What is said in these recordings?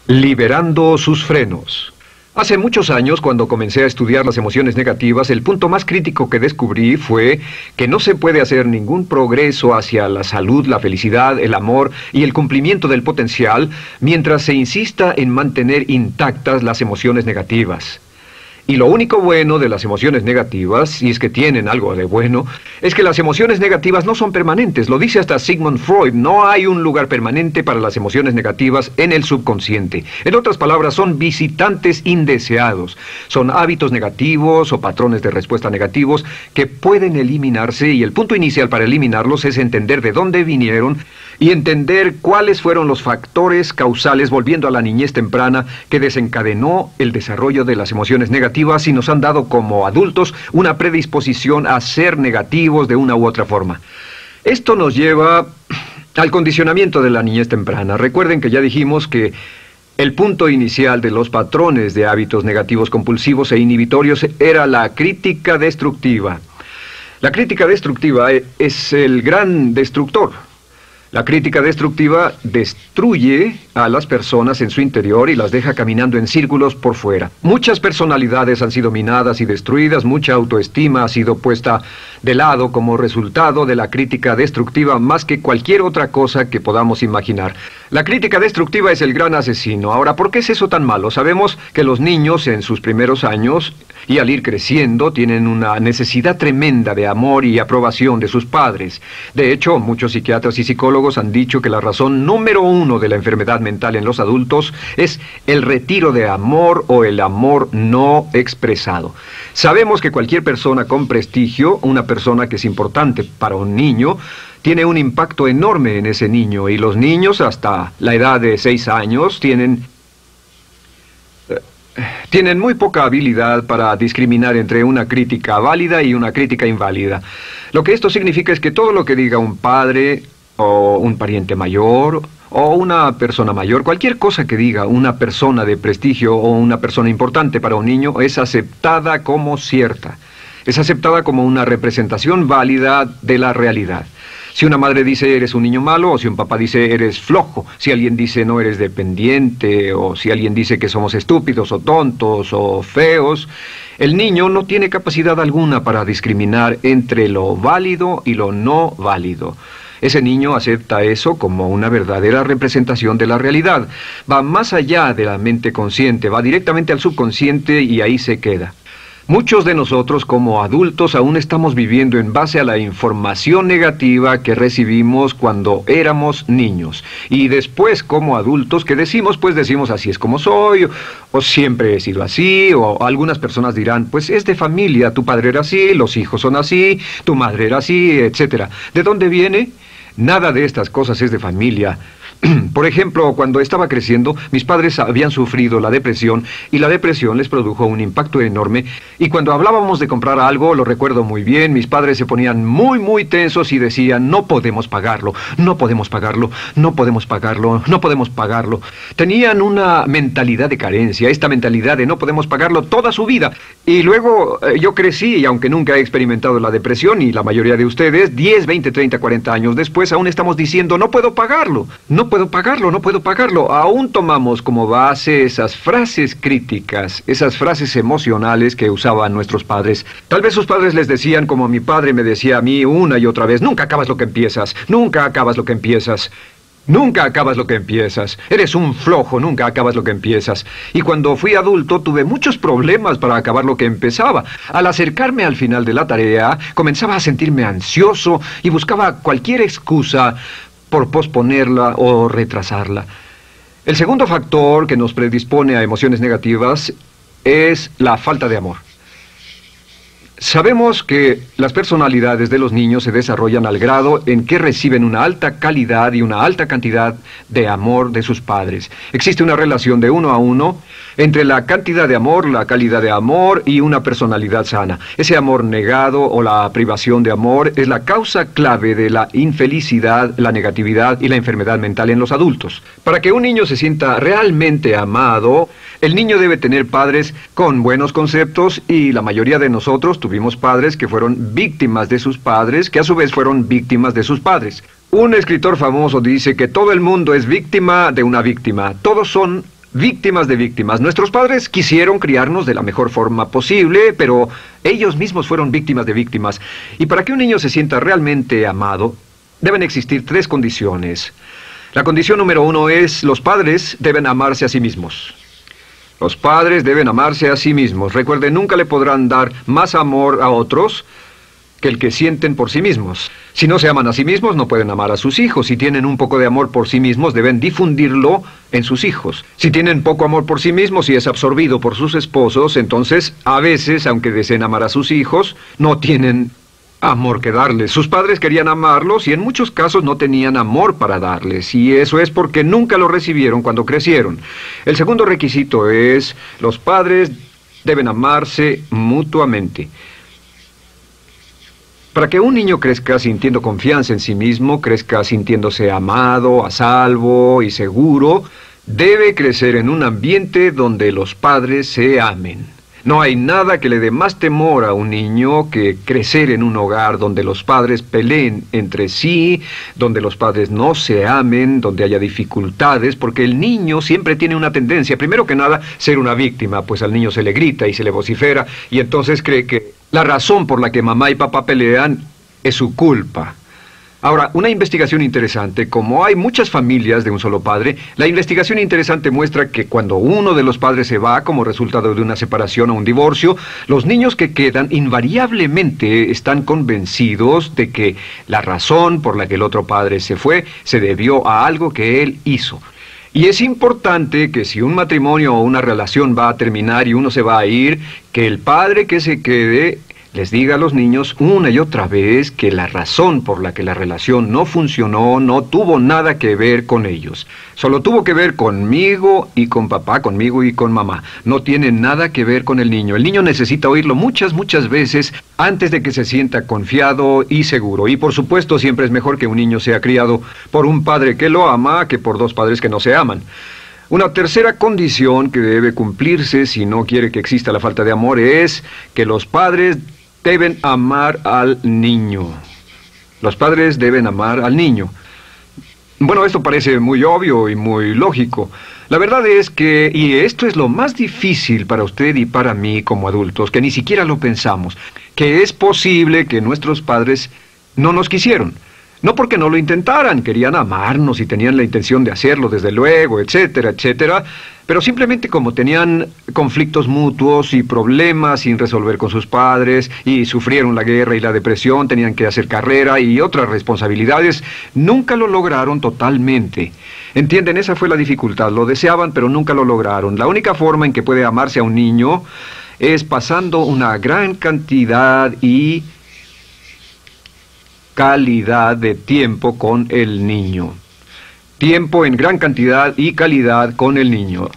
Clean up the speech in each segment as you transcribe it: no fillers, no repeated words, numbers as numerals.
Liberando sus frenos. Hace muchos años, cuando comencé a estudiar las emociones negativas, el punto más crítico que descubrí fue que no se puede hacer ningún progreso hacia la salud, la felicidad, el amor y el cumplimiento del potencial mientras se insista en mantener intactas las emociones negativas. Y lo único bueno de las emociones negativas, si es que tienen algo de bueno, es que las emociones negativas no son permanentes. Lo dice hasta Sigmund Freud, no hay un lugar permanente para las emociones negativas en el subconsciente. En otras palabras, son visitantes indeseados. Son hábitos negativos o patrones de respuesta negativos que pueden eliminarse, y el punto inicial para eliminarlos es entender de dónde vinieron y entender cuáles fueron los factores causales, volviendo a la niñez temprana, que desencadenó el desarrollo de las emociones negativas y nos han dado como adultos una predisposición a ser negativos de una u otra forma. Esto nos lleva al condicionamiento de la niñez temprana. Recuerden que ya dijimos que el punto inicial de los patrones de hábitos negativos compulsivos e inhibitorios era la crítica destructiva. La crítica destructiva es el gran destructor. La crítica destructiva destruye a las personas en su interior y las deja caminando en círculos por fuera. Muchas personalidades han sido minadas y destruidas, mucha autoestima ha sido puesta de lado como resultado de la crítica destructiva más que cualquier otra cosa que podamos imaginar. La crítica destructiva es el gran asesino. Ahora, ¿por qué es eso tan malo? Sabemos que los niños en sus primeros años y al ir creciendo tienen una necesidad tremenda de amor y aprobación de sus padres. De hecho, muchos psiquiatras y psicólogos han dicho que la razón número uno de la enfermedad mental en los adultos es el retiro de amor o el amor no expresado. Sabemos que cualquier persona con prestigio, una persona que es importante para un niño, tiene un impacto enorme en ese niño, y los niños hasta la edad de 6 años tienen muy poca habilidad para discriminar entre una crítica válida y una crítica inválida. Lo que esto significa es que todo lo que diga un padre o un pariente mayor o una persona mayor, cualquier cosa que diga una persona de prestigio o una persona importante para un niño es aceptada como cierta. Es aceptada como una representación válida de la realidad. Si una madre dice eres un niño malo, o si un papá dice eres flojo, si alguien dice no eres dependiente, o si alguien dice que somos estúpidos o tontos o feos, el niño no tiene capacidad alguna para discriminar entre lo válido y lo no válido. Ese niño acepta eso como una verdadera representación de la realidad. Va más allá de la mente consciente, va directamente al subconsciente y ahí se queda. Muchos de nosotros como adultos aún estamos viviendo en base a la información negativa que recibimos cuando éramos niños. Y después como adultos, ¿qué decimos? Pues decimos así es como soy, o siempre he sido así, o algunas personas dirán, pues es de familia, tu padre era así, los hijos son así, tu madre era así, etc. ¿De dónde viene? Nada de estas cosas es de familia. Por ejemplo, cuando estaba creciendo, mis padres habían sufrido la depresión y la depresión les produjo un impacto enorme. Y cuando hablábamos de comprar algo, lo recuerdo muy bien, mis padres se ponían muy tensos y decían, no podemos pagarlo, no podemos pagarlo, no podemos pagarlo, no podemos pagarlo. Tenían una mentalidad de carencia, esta mentalidad de no podemos pagarlo toda su vida. Y luego yo crecí, y aunque nunca he experimentado la depresión, y la mayoría de ustedes, 10, 20, 30, 40 años después, aún estamos diciendo, no puedo pagarlo, no puedo pagarlo, no puedo pagarlo. Aún tomamos como base esas frases críticas, esas frases emocionales que usaban nuestros padres. Tal vez sus padres les decían, como mi padre me decía a mí una y otra vez, nunca acabas lo que empiezas, nunca acabas lo que empiezas. Nunca acabas lo que empiezas. Eres un flojo, nunca acabas lo que empiezas. Y cuando fui adulto tuve muchos problemas para acabar lo que empezaba. Al acercarme al final de la tarea, comenzaba a sentirme ansioso y buscaba cualquier excusa por posponerla o retrasarla. El segundo factor que nos predispone a emociones negativas es la falta de amor. Sabemos que las personalidades de los niños se desarrollan al grado en que reciben una alta calidad y una alta cantidad de amor de sus padres. Existe una relación de 1 a 1 entre la cantidad de amor, la calidad de amor y una personalidad sana. Ese amor negado o la privación de amor es la causa clave de la infelicidad, la negatividad y la enfermedad mental en los adultos. Para que un niño se sienta realmente amado, el niño debe tener padres con buenos conceptos, y la mayoría de nosotros tuvimos padres que fueron víctimas de sus padres, que a su vez fueron víctimas de sus padres. Un escritor famoso dice que todo el mundo es víctima de una víctima. Todos son víctimas de víctimas. Nuestros padres quisieron criarnos de la mejor forma posible, pero ellos mismos fueron víctimas de víctimas. Y para que un niño se sienta realmente amado, deben existir 3 condiciones. La condición número 1 es: los padres deben amarse a sí mismos. Los padres deben amarse a sí mismos. Recuerden, nunca le podrán dar más amor a otros que el que sienten por sí mismos. Si no se aman a sí mismos, no pueden amar a sus hijos. Si tienen un poco de amor por sí mismos, deben difundirlo en sus hijos. Si tienen poco amor por sí mismos y es absorbido por sus esposos, entonces, a veces, aunque deseen amar a sus hijos, no tienen amor que darles. Sus padres querían amarlos y en muchos casos no tenían amor para darles. Y eso es porque nunca lo recibieron cuando crecieron. El segundo requisito es: los padres deben amarse mutuamente. Para que un niño crezca sintiendo confianza en sí mismo, crezca sintiéndose amado, a salvo y seguro, debe crecer en un ambiente donde los padres se amen. No hay nada que le dé más temor a un niño que crecer en un hogar donde los padres peleen entre sí, donde los padres no se amen, donde haya dificultades, porque el niño siempre tiene una tendencia, primero que nada, ser una víctima, pues al niño se le grita y se le vocifera, y entonces cree que la razón por la que mamá y papá pelean es su culpa. Ahora, una investigación interesante: como hay muchas familias de un solo padre, la investigación interesante muestra que cuando uno de los padres se va como resultado de una separación o un divorcio, los niños que quedan invariablemente están convencidos de que la razón por la que el otro padre se fue se debió a algo que él hizo. Y es importante que si un matrimonio o una relación va a terminar y uno se va a ir, que el padre que se quede les diga a los niños una y otra vez que la razón por la que la relación no funcionó no tuvo nada que ver con ellos. Solo tuvo que ver conmigo y con papá, conmigo y con mamá. No tiene nada que ver con el niño. El niño necesita oírlo muchas veces antes de que se sienta confiado y seguro. Y por supuesto, siempre es mejor que un niño sea criado por un padre que lo ama que por 2 padres que no se aman. Una tercera condición que debe cumplirse si no quiere que exista la falta de amor es que los padres deben amar al niño. Los padres deben amar al niño. Bueno, esto parece muy obvio y muy lógico. La verdad es que, y esto es lo más difícil para usted y para mí como adultos, que ni siquiera lo pensamos, que es posible que nuestros padres no nos quisieron. No porque no lo intentaran, querían amarnos y tenían la intención de hacerlo, desde luego, etcétera, etcétera, pero simplemente como tenían conflictos mutuos y problemas sin resolver con sus padres, y sufrieron la guerra y la depresión, tenían que hacer carrera y otras responsabilidades, nunca lo lograron totalmente. ¿Entienden? Esa fue la dificultad. Lo deseaban, pero nunca lo lograron. La única forma en que puede amarse a un niño es pasando una gran cantidad y calidad de tiempo con el niño. Tiempo en gran cantidad y calidad con el niño.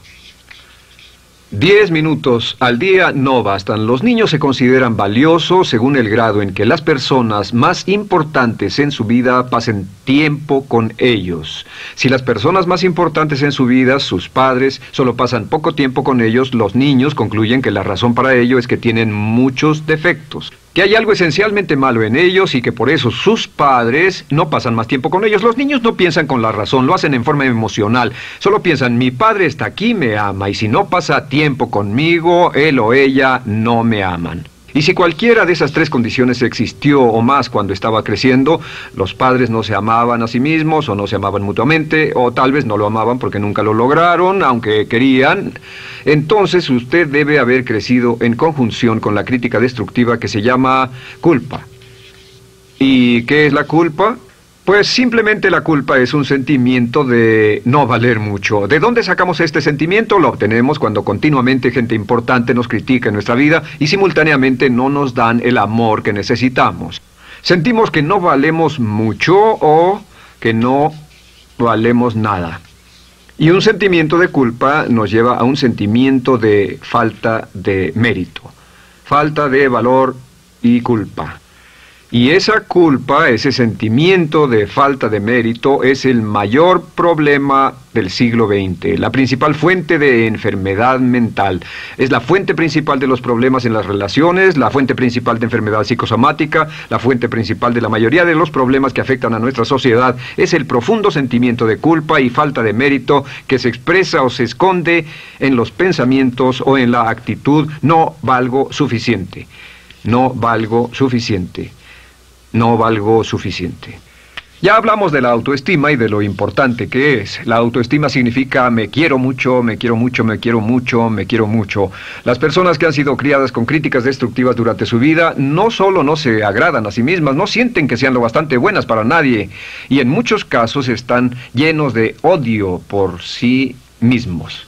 10 minutos al día no bastan. Los niños se consideran valiosos según el grado en que las personas más importantes en su vida pasen tiempo con ellos. Si las personas más importantes en su vida, sus padres, solo pasan poco tiempo con ellos, los niños concluyen que la razón para ello es que tienen muchos defectos, que hay algo esencialmente malo en ellos y que por eso sus padres no pasan más tiempo con ellos. Los niños no piensan con la razón, lo hacen en forma emocional. Solo piensan: mi padre está aquí, me ama, y si no pasa tiempo conmigo, él o ella no me aman. Y si cualquiera de esas 3 condiciones existió o más cuando estaba creciendo, los padres no se amaban a sí mismos, o no se amaban mutuamente, o tal vez no lo amaban porque nunca lo lograron, aunque querían, entonces usted debe haber crecido en conjunción con la crítica destructiva que se llama culpa. ¿Y qué es la culpa? Pues simplemente la culpa es un sentimiento de no valer mucho. ¿De dónde sacamos este sentimiento? Lo obtenemos cuando continuamente gente importante nos critica en nuestra vida y simultáneamente no nos dan el amor que necesitamos. Sentimos que no valemos mucho o que no valemos nada. Y un sentimiento de culpa nos lleva a un sentimiento de falta de mérito, falta de valor y culpa. Y esa culpa, ese sentimiento de falta de mérito, es el mayor problema del siglo XX, la principal fuente de enfermedad mental. Es la fuente principal de los problemas en las relaciones, la fuente principal de enfermedad psicosomática, la fuente principal de la mayoría de los problemas que afectan a nuestra sociedad. Es el profundo sentimiento de culpa y falta de mérito que se expresa o se esconde en los pensamientos o en la actitud: no valgo suficiente, no valgo suficiente. No valgo suficiente. Ya hablamos de la autoestima y de lo importante que es. La autoestima significa me quiero mucho, me quiero mucho, me quiero mucho, me quiero mucho. Las personas que han sido criadas con críticas destructivas durante su vida no solo no se agradan a sí mismas, no sienten que sean lo bastante buenas para nadie, y en muchos casos están llenos de odio por sí mismos.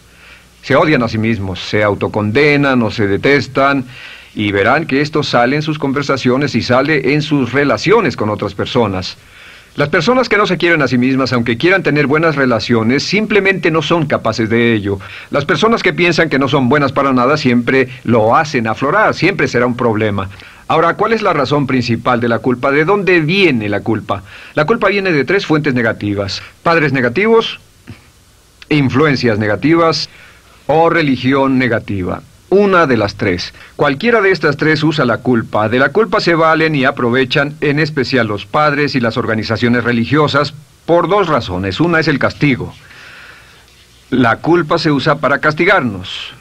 Se odian a sí mismos, se autocondenan o se detestan. Y verán que esto sale en sus conversaciones y sale en sus relaciones con otras personas. Las personas que no se quieren a sí mismas, aunque quieran tener buenas relaciones, simplemente no son capaces de ello. Las personas que piensan que no son buenas para nada siempre lo hacen aflorar, siempre será un problema. Ahora, ¿cuál es la razón principal de la culpa? ¿De dónde viene la culpa? La culpa viene de 3 fuentes negativas: padres negativos, influencias negativas o religión negativa. Una de las 3. Cualquiera de estas 3 usa la culpa. De la culpa se valen y aprovechan, en especial los padres y las organizaciones religiosas, por 2 razones. Una es el castigo. La culpa se usa para castigarnos.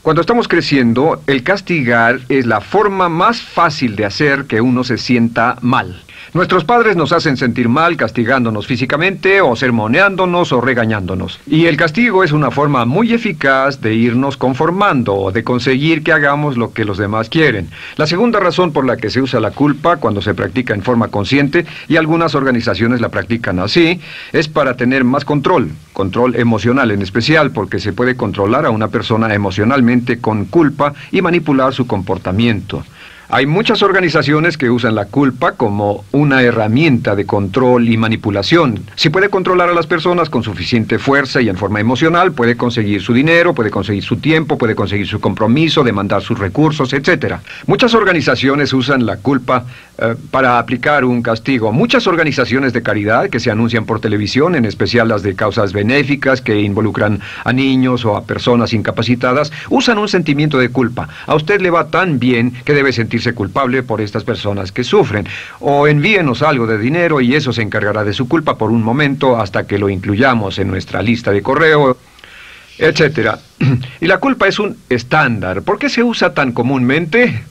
Cuando estamos creciendo, el castigar es la forma más fácil de hacer que uno se sienta mal. Nuestros padres nos hacen sentir mal castigándonos físicamente o sermoneándonos o regañándonos. Y el castigo es una forma muy eficaz de irnos conformando o de conseguir que hagamos lo que los demás quieren. La segunda razón por la que se usa la culpa cuando se practica en forma consciente, y algunas organizaciones la practican así, es para tener más control emocional en especial, porque se puede controlar a una persona emocionalmente con culpa y manipular su comportamiento. Hay muchas organizaciones que usan la culpa como una herramienta de control y manipulación. Si puede controlar a las personas con suficiente fuerza y en forma emocional, puede conseguir su dinero, puede conseguir su tiempo, puede conseguir su compromiso, demandar sus recursos, etc. Muchas organizaciones usan la culpa para aplicar un castigo. Muchas organizaciones de caridad que se anuncian por televisión, en especial las de causas benéficas que involucran a niños o a personas incapacitadas, usan un sentimiento de culpa. A usted le va tan bien que debe sentirse culpable por estas personas que sufren. O envíenos algo de dinero y eso se encargará de su culpa por un momento hasta que lo incluyamos en nuestra lista de correo, etc. Y la culpa es un estándar. ¿Por qué se usa tan comúnmente?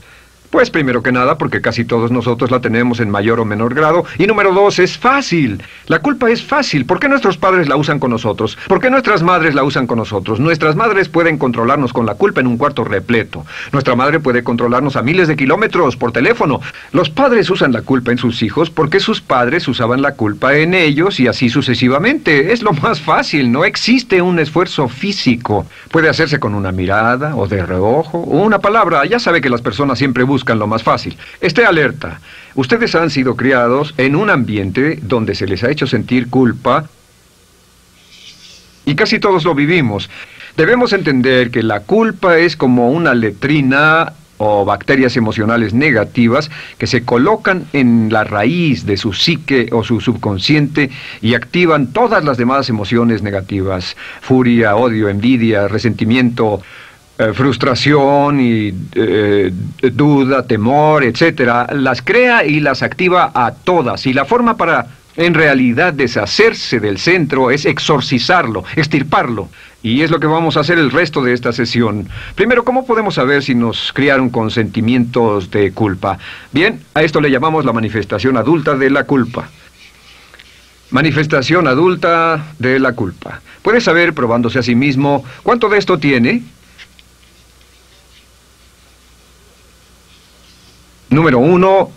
Pues primero que nada porque casi todos nosotros la tenemos en mayor o menor grado. Y número 2, es fácil. La culpa es fácil. ¿Por qué nuestros padres la usan con nosotros? ¿Por qué nuestras madres la usan con nosotros? Nuestras madres pueden controlarnos con la culpa en un cuarto repleto. Nuestra madre puede controlarnos a miles de kilómetros por teléfono. Los padres usan la culpa en sus hijos porque sus padres usaban la culpa en ellos y así sucesivamente. Es lo más fácil. No existe un esfuerzo físico. Puede hacerse con una mirada o de reojo o una palabra. Ya sabe que las personas siempre buscan lo más fácil. Esté alerta. Ustedes han sido criados en un ambiente donde se les ha hecho sentir culpa y casi todos lo vivimos. Debemos entender que la culpa es como una letrina o bacterias emocionales negativas que se colocan en la raíz de su psique o su subconsciente y activan todas las demás emociones negativas: furia, odio, envidia, resentimiento, frustración y duda, temor, etcétera. Las crea y las activa a todas, y la forma para en realidad deshacerse del centro es exorcizarlo, extirparlo. Y es lo que vamos a hacer el resto de esta sesión. Primero, ¿cómo podemos saber si nos criaron con sentimientos de culpa? Bien, a esto le llamamos la manifestación adulta de la culpa. Manifestación adulta de la culpa. Puede saber, probándose a sí mismo, ¿cuánto de esto tiene? Número 1,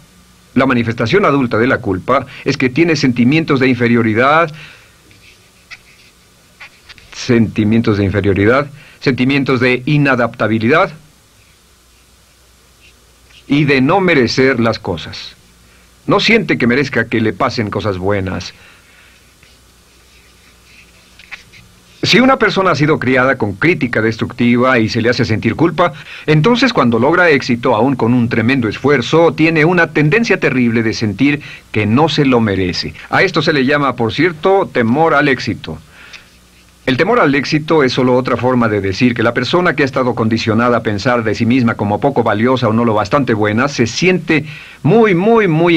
la manifestación adulta de la culpa es que tiene sentimientos de inferioridad, sentimientos de inadaptabilidad y de no merecer las cosas. No siente que merezca que le pasen cosas buenas. Si una persona ha sido criada con crítica destructiva y se le hace sentir culpa, entonces cuando logra éxito, aún con un tremendo esfuerzo, tiene una tendencia terrible de sentir que no se lo merece. A esto se le llama, por cierto, temor al éxito. El temor al éxito es solo otra forma de decir que la persona que ha estado condicionada a pensar de sí misma como poco valiosa o no lo bastante buena, se siente muy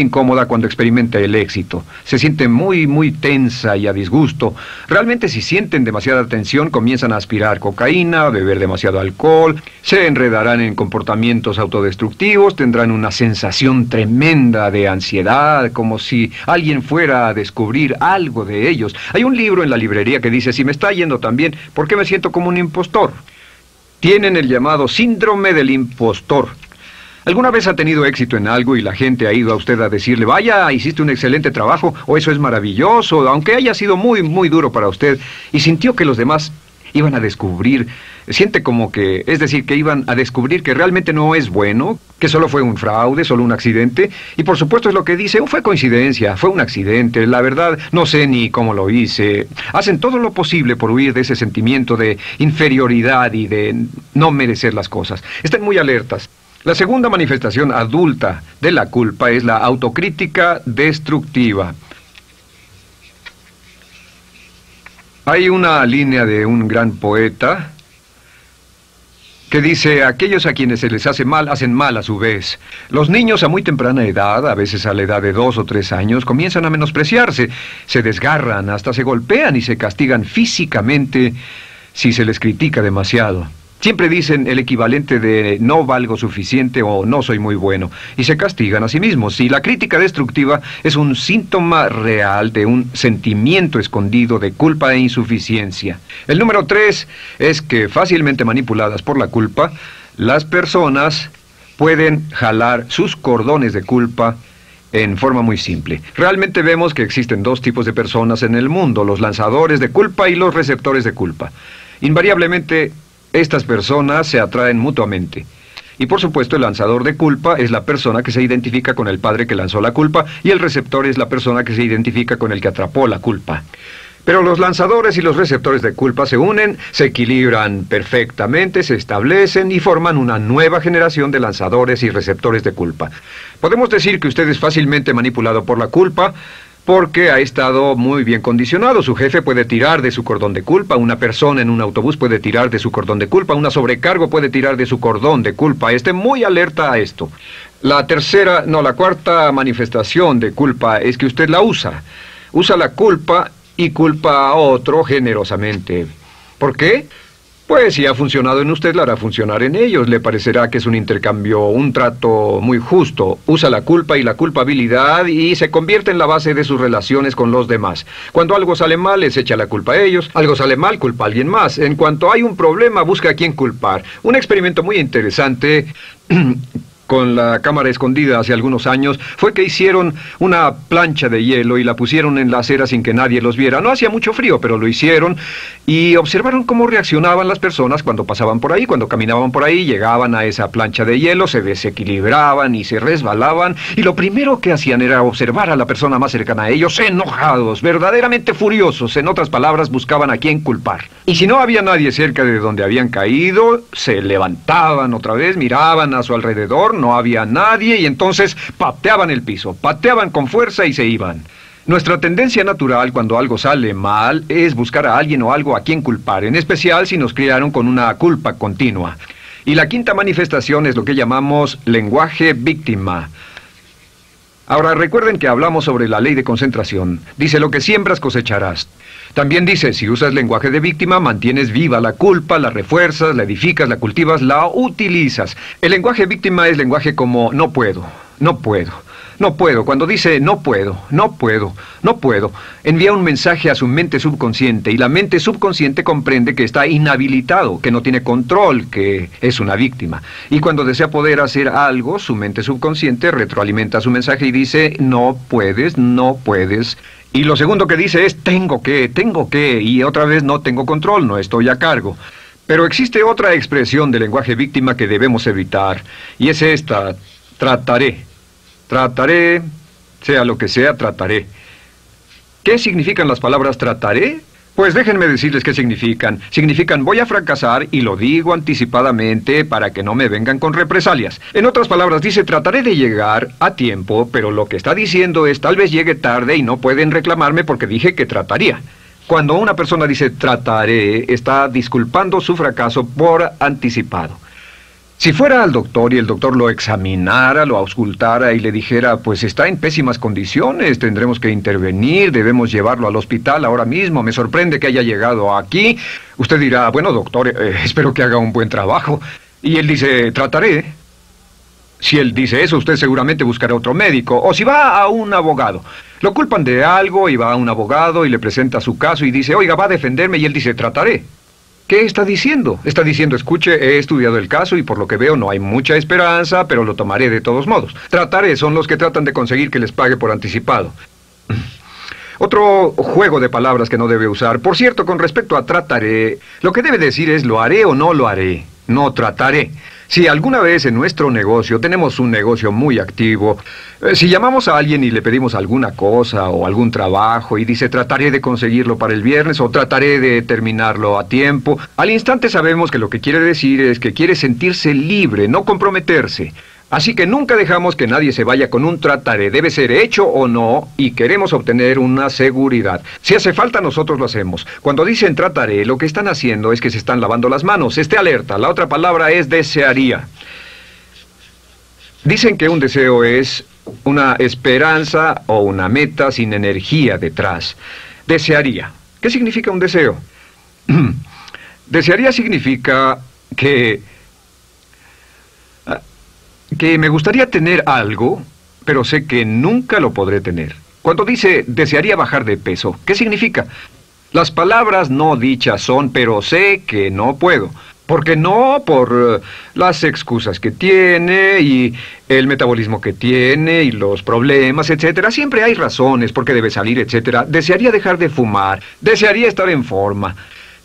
incómoda cuando experimenta el éxito. Se siente muy tensa y a disgusto. Realmente si sienten demasiada tensión, comienzan a aspirar cocaína, a beber demasiado alcohol, se enredarán en comportamientos autodestructivos, tendrán una sensación tremenda de ansiedad, como si alguien fuera a descubrir algo de ellos. Hay un libro en la librería que dice, si me está yendo tan bien, ¿por qué me siento como un impostor? Tienen el llamado síndrome del impostor. ¿Alguna vez ha tenido éxito en algo y la gente ha ido a usted a decirle, vaya, hiciste un excelente trabajo, o eso es maravilloso, aunque haya sido muy duro para usted, y sintió que los demás iban a descubrir, siente como que, es decir, que iban a descubrir que realmente no es bueno, que solo fue un fraude, solo un accidente, y por supuesto es lo que dice, fue coincidencia, fue un accidente, la verdad, no sé ni cómo lo hice. Hacen todo lo posible por huir de ese sentimiento de inferioridad y de no merecer las cosas. Estén muy alertas. La segunda manifestación adulta de la culpa es la autocrítica destructiva. Hay una línea de un gran poeta que dice, aquellos a quienes se les hace mal, hacen mal a su vez. Los niños a muy temprana edad, a veces a la edad de 2 o 3 años, comienzan a menospreciarse, se desgarran, hasta se golpean y se castigan físicamente si se les critica demasiado. Siempre dicen el equivalente de no valgo suficiente o no soy muy bueno, y se castigan a sí mismos. Y la crítica destructiva es un síntoma real de un sentimiento escondido de culpa e insuficiencia. El número 3 es que fácilmente manipuladas por la culpa, las personas pueden jalar sus cordones de culpa en forma muy simple. Realmente vemos que existen 2 tipos de personas en el mundo, los lanzadores de culpa y los receptores de culpa. Invariablemente, estas personas se atraen mutuamente. Y por supuesto el lanzador de culpa es la persona que se identifica con el padre que lanzó la culpa y el receptor es la persona que se identifica con el que atrapó la culpa. Pero los lanzadores y los receptores de culpa se unen, se equilibran perfectamente, se establecen y forman una nueva generación de lanzadores y receptores de culpa. Podemos decir que usted es fácilmente manipulado por la culpa, porque ha estado muy bien condicionado. Su jefe puede tirar de su cordón de culpa, una persona en un autobús puede tirar de su cordón de culpa, una sobrecargo puede tirar de su cordón de culpa. Esté muy alerta a esto. La cuarta manifestación de culpa es que usted la usa. Usa la culpa y culpa a otro generosamente. ¿Por qué? Pues si ha funcionado en usted, la hará funcionar en ellos. Le parecerá que es un intercambio, un trato muy justo. Usa la culpa y la culpabilidad y se convierte en la base de sus relaciones con los demás. Cuando algo sale mal, les echa la culpa a ellos. Algo sale mal, culpa a alguien más. En cuanto hay un problema, busca a quién culpar. Un experimento muy interesante con la cámara escondida hace algunos años, fue que hicieron una plancha de hielo y la pusieron en la acera sin que nadie los viera. No hacía mucho frío, pero lo hicieron y observaron cómo reaccionaban las personas cuando pasaban por ahí, cuando caminaban por ahí, llegaban a esa plancha de hielo, se desequilibraban y se resbalaban y lo primero que hacían era observar a la persona más cercana a ellos, enojados, verdaderamente furiosos, en otras palabras, buscaban a quién culpar. Y si no había nadie cerca de donde habían caído, se levantaban otra vez, miraban a su alrededor, no había nadie y entonces pateaban el piso, pateaban con fuerza y se iban. Nuestra tendencia natural cuando algo sale mal es buscar a alguien o algo a quien culpar, en especial si nos criaron con una culpa continua. Y la quinta manifestación es lo que llamamos lenguaje víctima. Ahora recuerden que hablamos sobre la ley de concentración. Dice, lo que siembras cosecharás. También dice, si usas lenguaje de víctima, mantienes viva la culpa, la refuerzas, la edificas, la cultivas, la utilizas. El lenguaje víctima es lenguaje como no puedo, no puedo, no puedo. Cuando dice no puedo, no puedo, no puedo, envía un mensaje a su mente subconsciente y la mente subconsciente comprende que está inhabilitado, que no tiene control, que es una víctima. Y cuando desea poder hacer algo, su mente subconsciente retroalimenta su mensaje y dice no puedes, no puedes. Y lo segundo que dice es tengo que, y otra vez no tengo control, no estoy a cargo. Pero existe otra expresión del lenguaje víctima que debemos evitar, y es esta, trataré. Trataré, sea lo que sea, trataré. ¿Qué significan las palabras trataré? Pues déjenme decirles qué significan. Significan voy a fracasar y lo digo anticipadamente para que no me vengan con represalias. En otras palabras, dice trataré de llegar a tiempo, pero lo que está diciendo es tal vez llegue tarde y no pueden reclamarme porque dije que trataría. Cuando una persona dice trataré, está disculpando su fracaso por anticipado. Si fuera al doctor y el doctor lo examinara, lo auscultara y le dijera, pues está en pésimas condiciones, tendremos que intervenir, debemos llevarlo al hospital ahora mismo, me sorprende que haya llegado aquí. Usted dirá, bueno doctor, espero que haga un buen trabajo. Y él dice, trataré. Si él dice eso, usted seguramente buscará otro médico. O si va a un abogado. Lo culpan de algo y va a un abogado y le presenta su caso y dice, oiga, va a defenderme, y él dice, trataré. ¿Qué está diciendo? Está diciendo, escuche, he estudiado el caso y por lo que veo no hay mucha esperanza, pero lo tomaré de todos modos. Trataré son los que tratan de conseguir que les pague por anticipado. Otro juego de palabras que no debe usar. Por cierto, con respecto a trataré, lo que debe decir es lo haré o no lo haré. No trataré. Si alguna vez en nuestro negocio, tenemos un negocio muy activo, si llamamos a alguien y le pedimos alguna cosa o algún trabajo y dice trataré de conseguirlo para el viernes o trataré de terminarlo a tiempo, al instante sabemos que lo que quiere decir es que quiere sentirse libre, no comprometerse. Así que nunca dejamos que nadie se vaya con un trataré, debe ser hecho o no, y queremos obtener una seguridad. Si hace falta, nosotros lo hacemos. Cuando dicen trataré, lo que están haciendo es que se están lavando las manos. Esté alerta, la otra palabra es desearía. Dicen que un deseo es una esperanza o una meta sin energía detrás. Desearía. ¿Qué significa un deseo? Desearía significa que me gustaría tener algo, pero sé que nunca lo podré tener. Cuando dice desearía bajar de peso, ¿qué significa? Las palabras no dichas son, pero sé que no puedo. Porque no, por las excusas que tiene y el metabolismo que tiene y los problemas, etcétera. Siempre hay razones por qué debe salir, etcétera. Desearía dejar de fumar, desearía estar en forma.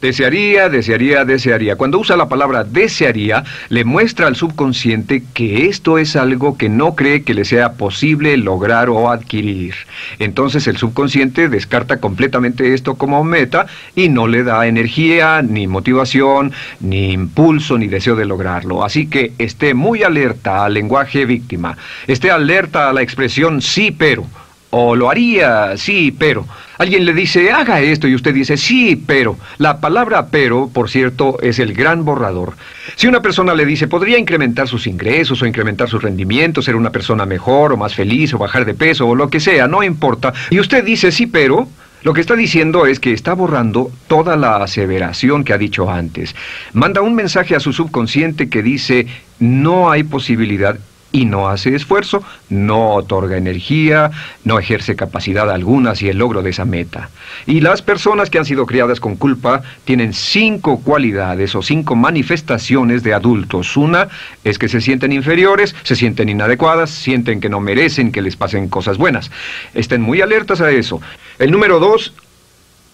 Desearía, desearía, desearía. Cuando usa la palabra desearía, le muestra al subconsciente que esto es algo que no cree que le sea posible lograr o adquirir. Entonces el subconsciente descarta completamente esto como meta y no le da energía, ni motivación, ni impulso, ni deseo de lograrlo. Así que esté muy alerta al lenguaje víctima. Esté alerta a la expresión sí, pero. O lo haría, sí, pero. Alguien le dice, haga esto, y usted dice, sí, pero. La palabra pero, por cierto, es el gran borrador. Si una persona le dice, podría incrementar sus ingresos o incrementar su rendimiento, ser una persona mejor o más feliz o bajar de peso o lo que sea, no importa. Y usted dice, sí, pero. Lo que está diciendo es que está borrando toda la aseveración que ha dicho antes. Manda un mensaje a su subconsciente que dice, no hay posibilidad. Y no hace esfuerzo, no otorga energía, no ejerce capacidad alguna hacia el logro de esa meta. Y las personas que han sido criadas con culpa tienen 5 cualidades o 5 manifestaciones de adultos. Una es que se sienten inferiores, se sienten inadecuadas, sienten que no merecen que les pasen cosas buenas. Estén muy alertas a eso. El número 2...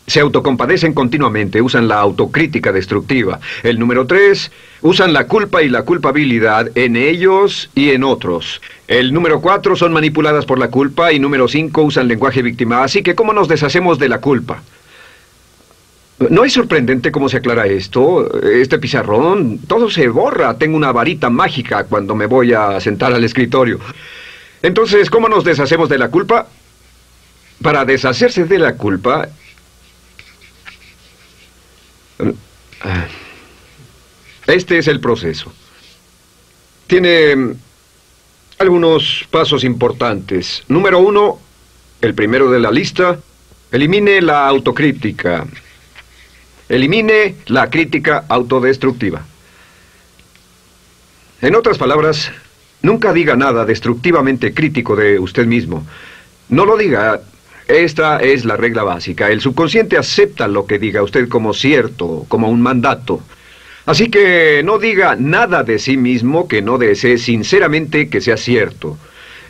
se autocompadecen continuamente, usan la autocrítica destructiva. El número 3, usan la culpa y la culpabilidad en ellos y en otros. El número 4, son manipuladas por la culpa. Y número 5, usan lenguaje víctima. Así que, ¿cómo nos deshacemos de la culpa? ¿No es sorprendente cómo se aclara esto? Este pizarrón, todo se borra. Tengo una varita mágica cuando me voy a sentar al escritorio. Entonces, ¿cómo nos deshacemos de la culpa? Para deshacerse de la culpa... este es el proceso. Tiene algunos pasos importantes. Número 1, el primero de la lista, elimine la autocrítica. Elimine la crítica autodestructiva. En otras palabras, nunca diga nada destructivamente crítico de usted mismo. No lo diga. Esta es la regla básica. El subconsciente acepta lo que diga usted como cierto, como un mandato. Así que no diga nada de sí mismo que no desee sinceramente que sea cierto.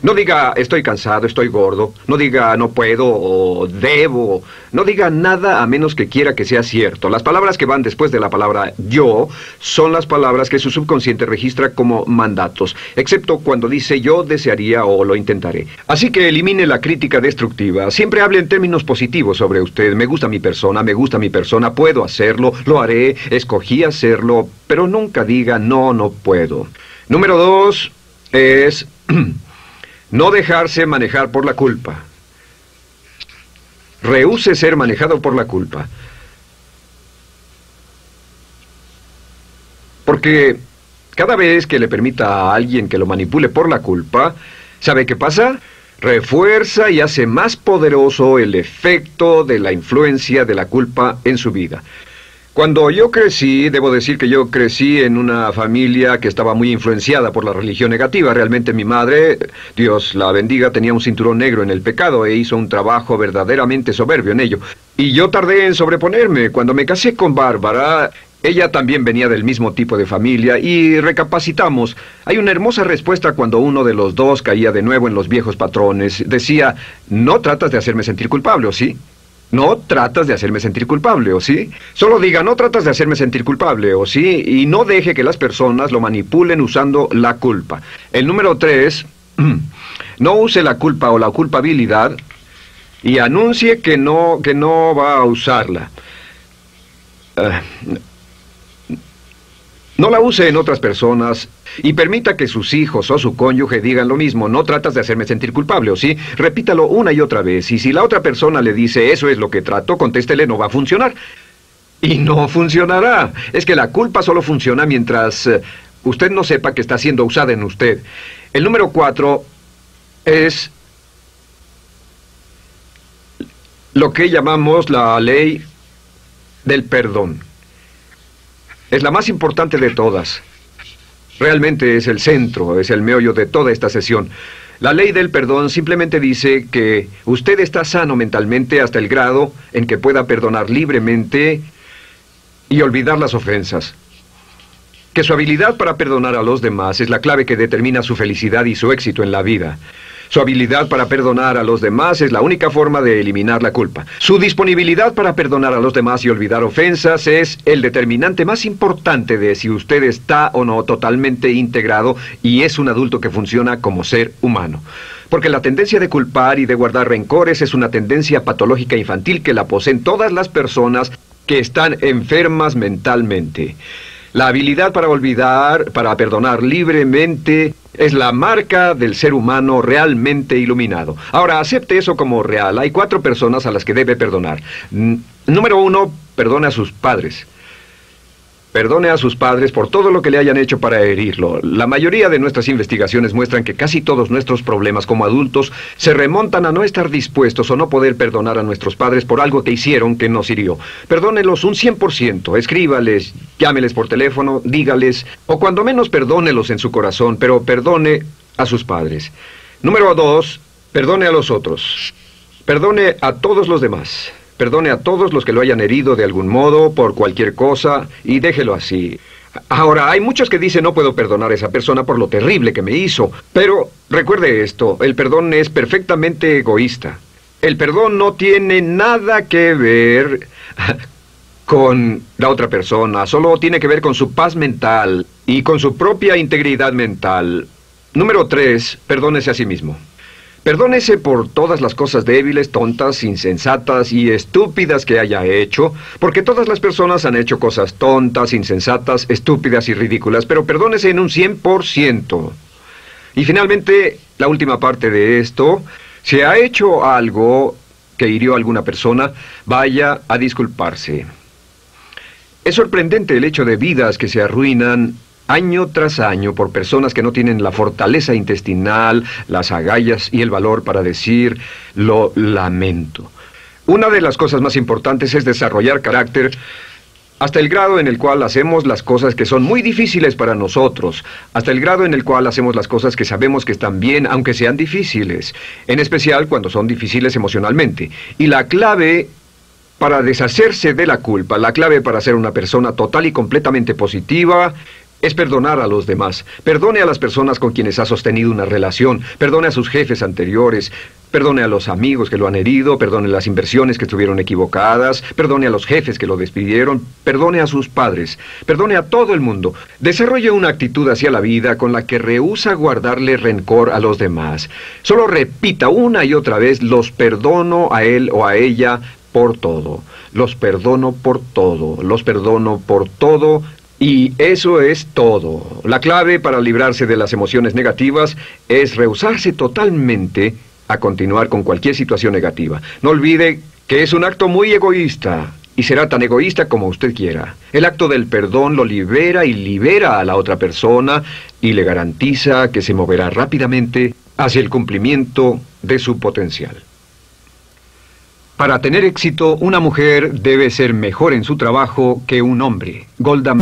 No diga estoy cansado, estoy gordo. No diga no puedo o debo. No diga nada a menos que quiera que sea cierto. Las palabras que van después de la palabra yo son las palabras que su subconsciente registra como mandatos, excepto cuando dice yo desearía o lo intentaré. Así que elimine la crítica destructiva. Siempre hable en términos positivos sobre usted. Me gusta mi persona, puedo hacerlo, lo haré, escogí hacerlo, pero nunca diga no, no puedo. Número 2 es no dejarse manejar por la culpa. Rehúse ser manejado por la culpa. Porque cada vez que le permita a alguien que lo manipule por la culpa, ¿sabe qué pasa? Refuerza y hace más poderoso el efecto de la influencia de la culpa en su vida. Cuando yo crecí, debo decir que yo crecí en una familia que estaba muy influenciada por la religión negativa. Realmente mi madre, Dios la bendiga, tenía un cinturón negro en el pecado e hizo un trabajo verdaderamente soberbio en ello. Y yo tardé en sobreponerme. Cuando me casé con Bárbara, ella también venía del mismo tipo de familia y recapacitamos. Hay una hermosa respuesta cuando uno de los dos caía de nuevo en los viejos patrones. Decía, no tratas de hacerme sentir culpable, ¿o sí? No tratas de hacerme sentir culpable, ¿o sí? Solo diga, no tratas de hacerme sentir culpable, ¿o sí? Y no deje que las personas lo manipulen usando la culpa. El número 3, no use la culpa o la culpabilidad y anuncie que no va a usarla. No la use en otras personas y permita que sus hijos o su cónyuge digan lo mismo. No tratas de hacerme sentir culpable, ¿o sí? Repítalo una y otra vez. Y si la otra persona le dice, eso es lo que trato, contéstele, no va a funcionar. Y no funcionará. Es que la culpa solo funciona mientras usted no sepa que está siendo usada en usted. El número 4 es lo que llamamos la ley del perdón. Es la más importante de todas. Realmente es el centro, es el meollo de toda esta sesión. La ley del perdón simplemente dice que usted está sano mentalmente hasta el grado en que pueda perdonar libremente y olvidar las ofensas. Que su habilidad para perdonar a los demás es la clave que determina su felicidad y su éxito en la vida. Su habilidad para perdonar a los demás es la única forma de eliminar la culpa. Su disponibilidad para perdonar a los demás y olvidar ofensas es el determinante más importante de si usted está o no totalmente integrado y es un adulto que funciona como ser humano. Porque la tendencia de culpar y de guardar rencores es una tendencia patológica infantil que la poseen todas las personas que están enfermas mentalmente. La habilidad para olvidar, para perdonar libremente, es la marca del ser humano realmente iluminado. Ahora, acepte eso como real. Hay 4 personas a las que debe perdonar. Número 1, perdone a sus padres. Perdone a sus padres por todo lo que le hayan hecho para herirlo. La mayoría de nuestras investigaciones muestran que casi todos nuestros problemas como adultos se remontan a no estar dispuestos o no poder perdonar a nuestros padres por algo que hicieron que nos hirió. Perdónelos un 100%, escríbales, llámeles por teléfono, dígales, o cuando menos perdónelos en su corazón, pero perdone a sus padres. Número 2, perdone a los otros. Perdone a todos los demás. Perdone a todos los que lo hayan herido de algún modo, por cualquier cosa, y déjelo así. Ahora, hay muchos que dicen no puedo perdonar a esa persona por lo terrible que me hizo. Pero recuerde esto, el perdón es perfectamente egoísta. El perdón no tiene nada que ver con la otra persona, solo tiene que ver con su paz mental y con su propia integridad mental. Número 3, perdónese a sí mismo. Perdónese por todas las cosas débiles, tontas, insensatas y estúpidas que haya hecho, porque todas las personas han hecho cosas tontas, insensatas, estúpidas y ridículas, pero perdónese en un 100%. Y finalmente, la última parte de esto, si ha hecho algo que hirió a alguna persona, vaya a disculparse. Es sorprendente el hecho de vidas que se arruinan año tras año por personas que no tienen la fortaleza intestinal, las agallas y el valor para decir lo lamento. Una de las cosas más importantes es desarrollar carácter hasta el grado en el cual hacemos las cosas que son muy difíciles para nosotros, hasta el grado en el cual hacemos las cosas que sabemos que están bien, aunque sean difíciles, en especial cuando son difíciles emocionalmente. Y la clave para deshacerse de la culpa, la clave para ser una persona total y completamente positiva, es perdonar a los demás. Perdone a las personas con quienes ha sostenido una relación. Perdone a sus jefes anteriores. Perdone a los amigos que lo han herido. Perdone las inversiones que estuvieron equivocadas. Perdone a los jefes que lo despidieron. Perdone a sus padres. Perdone a todo el mundo. Desarrolle una actitud hacia la vida con la que rehúsa guardarle rencor a los demás. Solo repita una y otra vez: los perdono a él o a ella por todo. Los perdono por todo. Los perdono por todo. Y eso es todo. La clave para librarse de las emociones negativas es rehusarse totalmente a continuar con cualquier situación negativa. No olvide que es un acto muy egoísta y será tan egoísta como usted quiera. El acto del perdón lo libera y libera a la otra persona y le garantiza que se moverá rápidamente hacia el cumplimiento de su potencial. Para tener éxito, una mujer debe ser mejor en su trabajo que un hombre. Golda